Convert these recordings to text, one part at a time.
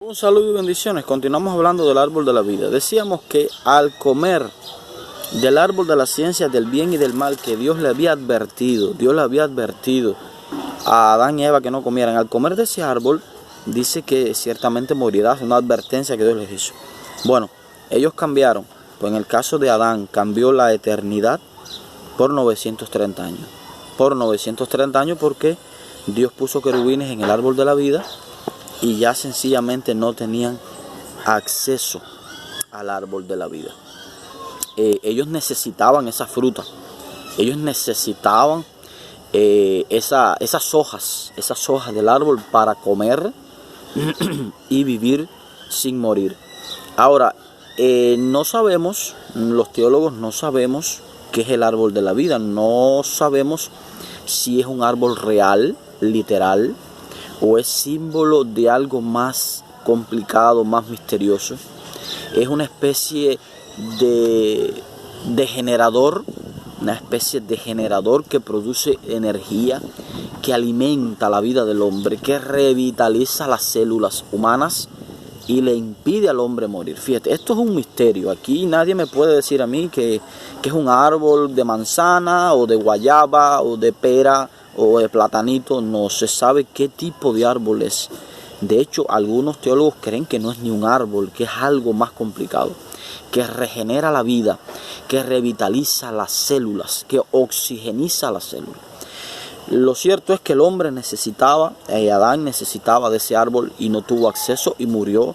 Un saludo y bendiciones. Continuamos hablando del árbol de la vida. Decíamos que al comer del árbol de la ciencia del bien y del mal que Dios le había advertido a Adán y Eva que no comieran, al comer de ese árbol, dice que ciertamente morirás, una advertencia que Dios les hizo. Bueno, ellos cambiaron. Pues en el caso de Adán, cambió la eternidad por 930 años. Por 930 años porque Dios puso querubines en el árbol de la vida y ya sencillamente no tenían acceso al árbol de la vida. Ellos necesitaban esa fruta, ellos necesitaban esas hojas del árbol para comer y vivir sin morir. Ahora, no sabemos, los teólogos no sabemos qué es el árbol de la vida, no sabemos si es un árbol real, literal, o es símbolo de algo más complicado, más misterioso. Es una especie de generador, una especie de generador que produce energía, que alimenta la vida del hombre, que revitaliza las células humanas y le impide al hombre morir. Fíjate, esto es un misterio. Aquí nadie me puede decir a mí que es un árbol de manzana o de guayaba o de pera o de platanito. No se sabe qué tipo de árbol es. De hecho, algunos teólogos creen que no es ni un árbol, que es algo más complicado, que regenera la vida, que revitaliza las células, que oxigeniza las células. Lo cierto es que el hombre necesitaba, Adán necesitaba de ese árbol y no tuvo acceso y murió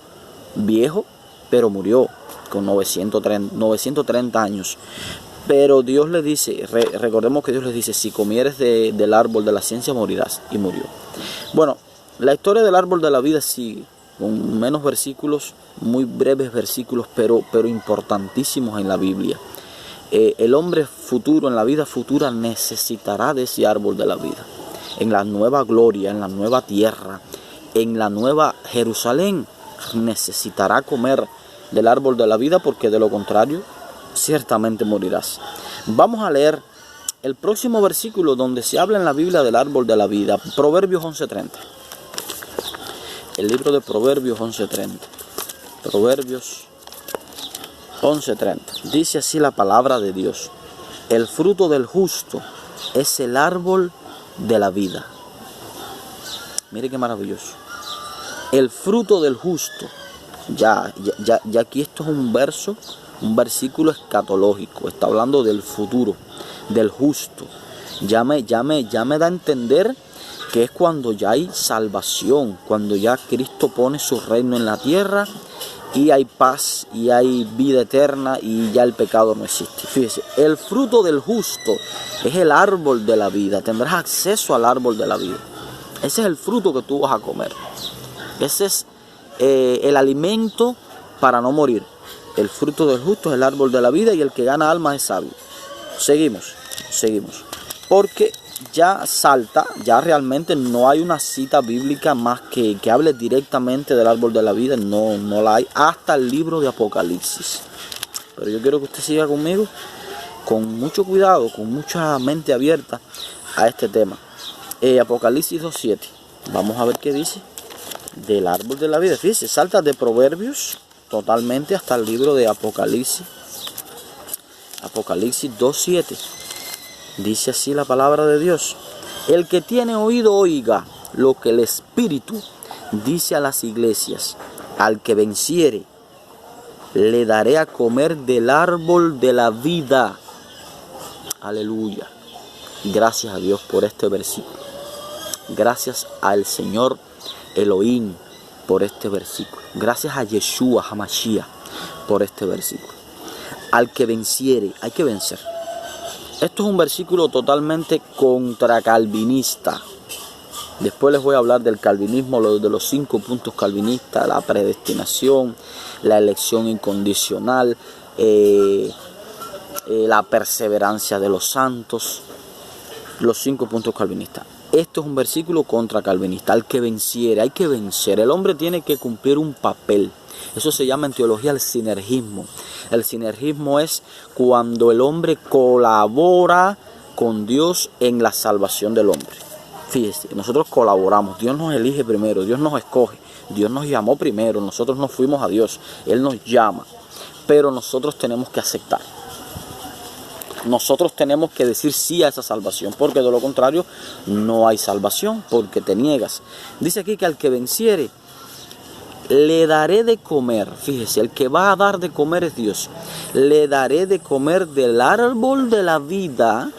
viejo, pero murió con 930 años. Pero Dios le dice, recordemos que Dios les dice, si comieres del árbol de la ciencia morirás, y murió. Bueno, la historia del árbol de la vida sigue, con menos versículos, muy breves versículos, pero importantísimos en la Biblia. El hombre futuro, en la vida futura, necesitará de ese árbol de la vida. En la nueva gloria, en la nueva tierra, en la nueva Jerusalén, necesitará comer del árbol de la vida, porque de lo contrario, ciertamente morirás. Vamos a leer el próximo versículo donde se habla en la Biblia del árbol de la vida, Proverbios 11:30. El libro de Proverbios 11:30. Proverbios 11:30. Dice así la palabra de Dios: el fruto del justo es el árbol de la vida. Mire qué maravilloso. El fruto del justo. Ya aquí esto es un versículo escatológico. Está hablando del futuro, del justo. Ya me da a entender que es cuando ya hay salvación, cuando ya Cristo pone su reino en la tierra y hay paz y hay vida eterna y ya el pecado no existe. Fíjese, el fruto del justo es el árbol de la vida. Tendrás acceso al árbol de la vida. Ese es el fruto que tú vas a comer. Ese es el alimento para no morir. El fruto del justo es el árbol de la vida y el que gana almas es sabio. Seguimos. Porque ya realmente no hay una cita bíblica más que hable directamente del árbol de la vida. No la hay hasta el libro de Apocalipsis. Pero yo quiero que usted siga conmigo con mucho cuidado, con mucha mente abierta a este tema. Apocalipsis 2:7. Vamos a ver qué dice del árbol de la vida. Fíjese, salta de Proverbios totalmente hasta el libro de Apocalipsis. Apocalipsis 2:7. Dice así la palabra de Dios: el que tiene oído oiga lo que el Espíritu dice a las iglesias. Al que venciere, le daré a comer del árbol de la vida. Aleluya. Gracias a Dios por este versículo. Gracias al Señor Elohim por este versículo. Gracias a Yeshua HaMashiach por este versículo. Al que venciere, hay que vencer. Esto es un versículo totalmente contracalvinista. Después les voy a hablar del calvinismo, de los 5 puntos calvinistas: la predestinación, la elección incondicional, la perseverancia de los santos, los 5 puntos calvinistas. Esto es un versículo contracalvinista. Al que venciere, hay que vencer. El hombre tiene que cumplir un papel. Eso se llama en teología el sinergismo. El sinergismo es cuando el hombre colabora con Dios en la salvación del hombre. Fíjese, nosotros colaboramos. Dios nos elige primero, Dios nos escoge, Dios nos llamó primero, nosotros no fuimos a Dios, Él nos llama, pero nosotros tenemos que aceptar. Nosotros tenemos que decir sí a esa salvación, porque de lo contrario no hay salvación, porque te niegas. Dice aquí que al que venciere, le daré de comer. Fíjese, el que va a dar de comer es Dios. Le daré de comer del árbol de la vida,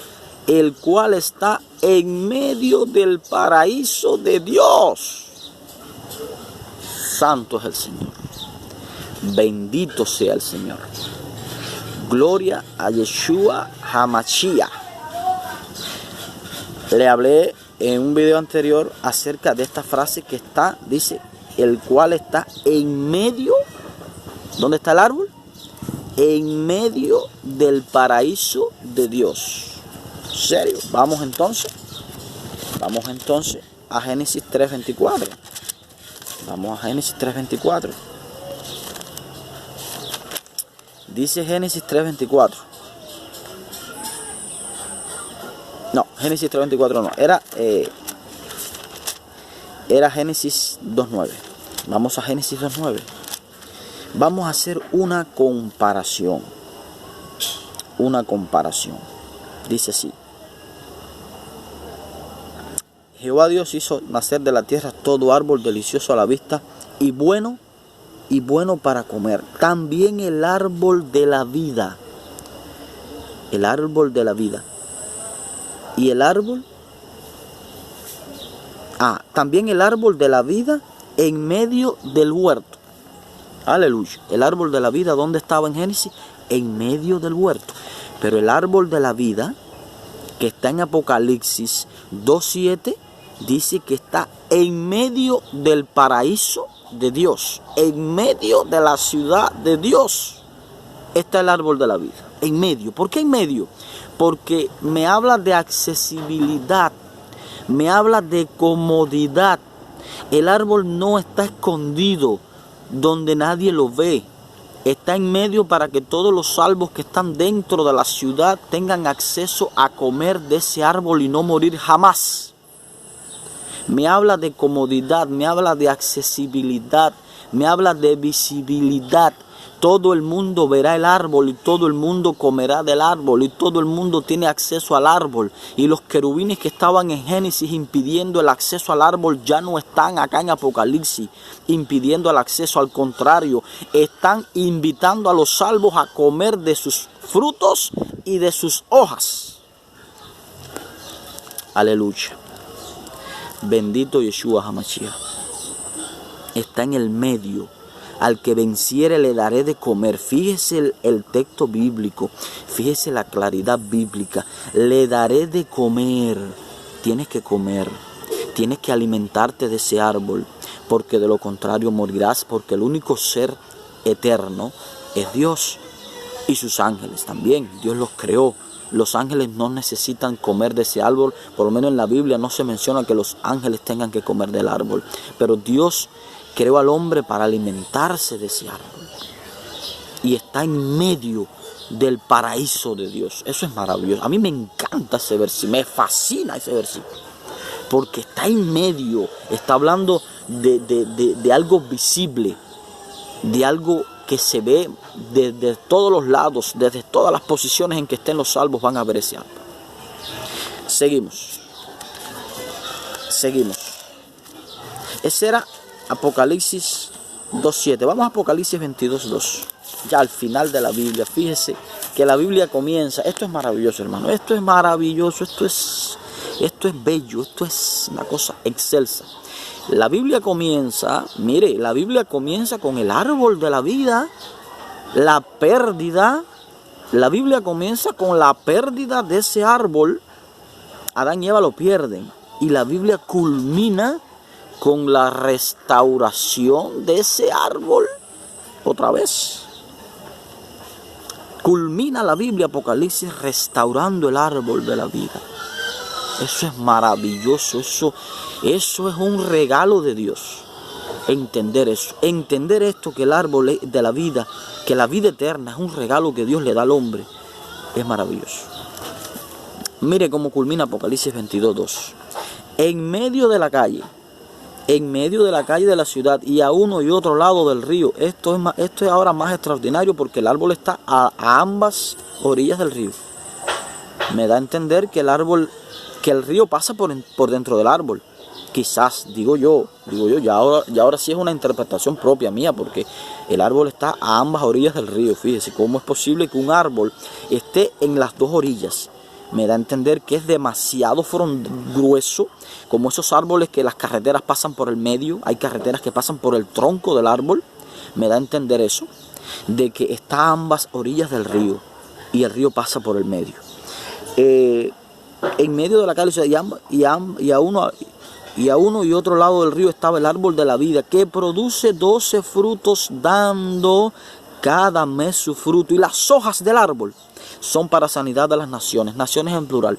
el cual está en medio del paraíso de Dios. Santo es el Señor. Bendito sea el Señor. Gloria a Yeshua HaMashiach. Le hablé en un video anterior acerca de esta frase que está, dice, el cual está en medio. ¿Dónde está el árbol? En medio del paraíso de Dios. ¿En serio? Vamos entonces a Génesis 3:24. Vamos a Génesis 3:24. Dice Génesis 3:24. No, Génesis 3:24 no. Era Génesis 2:9. Vamos a Génesis 2:9. Vamos a hacer una comparación. Dice así. Jehová Dios hizo nacer de la tierra todo árbol delicioso a la vista y bueno para comer. También el árbol de la vida. El árbol de la vida. Y el árbol. También el árbol de la vida en medio del huerto. Aleluya. El árbol de la vida, ¿dónde estaba en Génesis? En medio del huerto. Pero el árbol de la vida, que está en Apocalipsis 2:7, dice que está en medio del paraíso de Dios, en medio de la ciudad de Dios. Está el árbol de la vida, en medio. ¿Por qué en medio? Porque me habla de accesibilidad, me habla de comodidad. El árbol no está escondido donde nadie lo ve. Está en medio para que todos los salvos que están dentro de la ciudad tengan acceso a comer de ese árbol y no morir jamás. Me habla de comodidad, me habla de accesibilidad, me habla de visibilidad. Todo el mundo verá el árbol y todo el mundo comerá del árbol y todo el mundo tiene acceso al árbol. Y los querubines que estaban en Génesis impidiendo el acceso al árbol ya no están acá en Apocalipsis impidiendo el acceso. Al contrario, están invitando a los salvos a comer de sus frutos y de sus hojas. Aleluya. Bendito Yeshua HaMashiach. Está en el medio. Al que venciere le daré de comer. Fíjese el texto bíblico. Fíjese la claridad bíblica. Le daré de comer. Tienes que comer. Tienes que alimentarte de ese árbol. Porque de lo contrario morirás. Porque el único ser eterno es Dios. Y sus ángeles también. Dios los creó. Los ángeles no necesitan comer de ese árbol. Por lo menos en la Biblia no se menciona que los ángeles tengan que comer del árbol. Pero Dios creó al hombre para alimentarse de ese árbol. Y está en medio del paraíso de Dios. Eso es maravilloso. A mí me encanta ese versículo. Me fascina ese versículo. Porque está en medio. Está hablando de algo visible. De algo que se ve desde todos los lados, desde todas las posiciones en que estén los salvos van a ver ese árbol. Seguimos. Ese era Apocalipsis 2:7. Vamos a Apocalipsis 22:2. Ya al final de la Biblia. Fíjese que la Biblia comienza. Esto es maravilloso, hermano. Esto es maravilloso. Esto es bello. Esto es una cosa excelsa. La Biblia comienza, mire, la Biblia comienza con el árbol de la vida, la pérdida. La Biblia comienza con la pérdida de ese árbol. Adán y Eva lo pierden. Y la Biblia culmina con la restauración de ese árbol otra vez. Culmina la Biblia, Apocalipsis, restaurando el árbol de la vida. Eso es maravilloso, eso es un regalo de Dios. Entender eso, entender esto, que el árbol de la vida, que la vida eterna es un regalo que Dios le da al hombre, es maravilloso. Mire cómo culmina Apocalipsis 22:2. En medio de la calle, en medio de la calle de la ciudad y a uno y otro lado del río. Esto es ahora más extraordinario porque el árbol está a ambas orillas del río. Me da a entender que el río pasa por dentro del árbol. Quizás, digo yo, ya ahora sí es una interpretación propia mía, porque el árbol está a ambas orillas del río. Fíjese, ¿cómo es posible que un árbol esté en las dos orillas? Me da a entender que es demasiado grueso, como esos árboles que las carreteras pasan por el medio. Hay carreteras que pasan por el tronco del árbol. Me da a entender eso, de que está a ambas orillas del río y el río pasa por el medio. En medio de la calle y a uno y otro lado del río estaba el árbol de la vida, que produce 12 frutos, dando cada mes su fruto. Y las hojas del árbol son para sanidad de las naciones. Naciones en plural.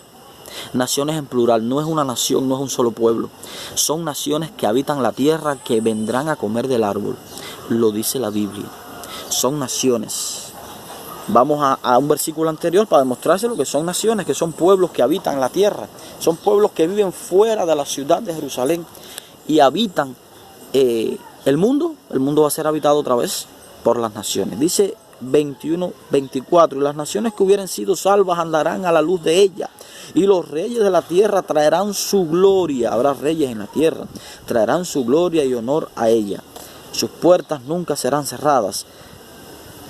Naciones en plural. No es una nación, no es un solo pueblo. Son naciones que habitan la tierra, que vendrán a comer del árbol. Lo dice la Biblia. Son naciones. Vamos a un versículo anterior para demostrárselo, que son naciones, que son pueblos que habitan la tierra. Son pueblos que viven fuera de la ciudad de Jerusalén y habitan el mundo. El mundo va a ser habitado otra vez por las naciones. Dice 21-24, y las naciones que hubieren sido salvas andarán a la luz de ella, y los reyes de la tierra traerán su gloria. Habrá reyes en la tierra, traerán su gloria y honor a ella. Sus puertas nunca serán cerradas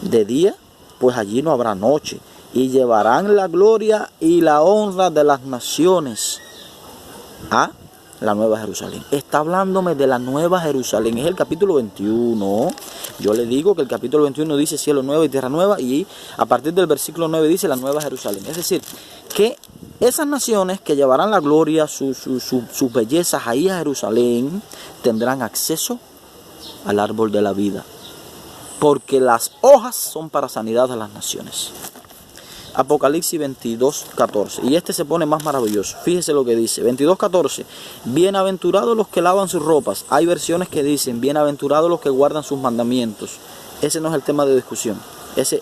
de día, pues allí no habrá noche, y llevarán la gloria y la honra de las naciones a la Nueva Jerusalén. Está hablándome de la Nueva Jerusalén. Es el capítulo 21. Yo le digo que el capítulo 21 dice cielo nuevo y tierra nueva, y a partir del versículo 9 dice la Nueva Jerusalén. Es decir, que esas naciones que llevarán la gloria, sus bellezas ahí a Jerusalén, tendrán acceso al árbol de la vida, porque las hojas son para sanidad de las naciones. Apocalipsis 22:14. Y este se pone más maravilloso. Fíjese lo que dice. 22:14. Bienaventurados los que lavan sus ropas. Hay versiones que dicen bienaventurados los que guardan sus mandamientos. Ese no es el tema de discusión. Ese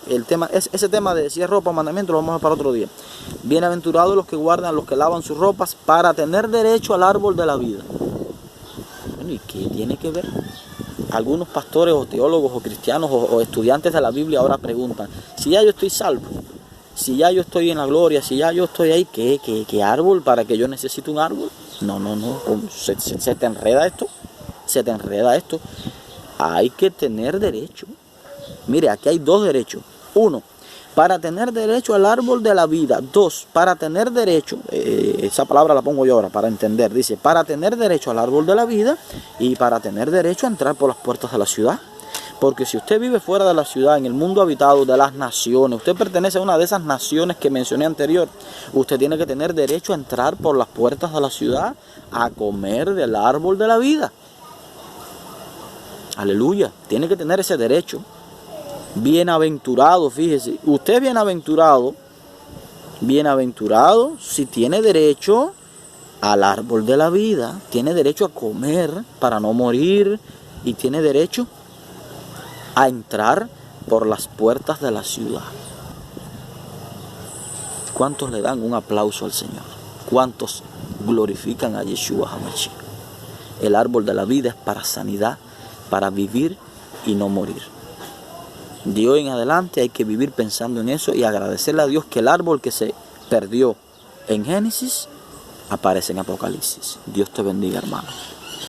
tema de si es ropa o mandamiento lo vamos a ver para otro día. Bienaventurados los que lavan sus ropas para tener derecho al árbol de la vida. Bueno, ¿y qué tiene que ver? Algunos pastores o teólogos o cristianos o estudiantes de la Biblia ahora preguntan, si ya yo estoy salvo, si ya yo estoy en la gloria, si ya yo estoy ahí, ¿qué árbol? ¿Para que yo necesite un árbol? No. Se te enreda esto. Hay que tener derecho. Mire, aquí hay dos derechos. Uno, para tener derecho al árbol de la vida. Dos, para tener derecho, esa palabra la pongo yo ahora para entender. Dice, para tener derecho al árbol de la vida y para tener derecho a entrar por las puertas de la ciudad. Porque si usted vive fuera de la ciudad, en el mundo habitado de las naciones, usted pertenece a una de esas naciones que mencioné anterior, usted tiene que tener derecho a entrar por las puertas de la ciudad a comer del árbol de la vida. Aleluya, tiene que tener ese derecho. Bienaventurado, fíjese, usted es bienaventurado si tiene derecho al árbol de la vida, tiene derecho a comer para no morir y tiene derecho a entrar por las puertas de la ciudad. ¿Cuántos le dan un aplauso al Señor? ¿Cuántos glorifican a Yeshua HaMashiach? El árbol de la vida es para sanidad, para vivir y no morir. De hoy en adelante hay que vivir pensando en eso y agradecerle a Dios que el árbol que se perdió en Génesis aparece en Apocalipsis. Dios te bendiga, hermano.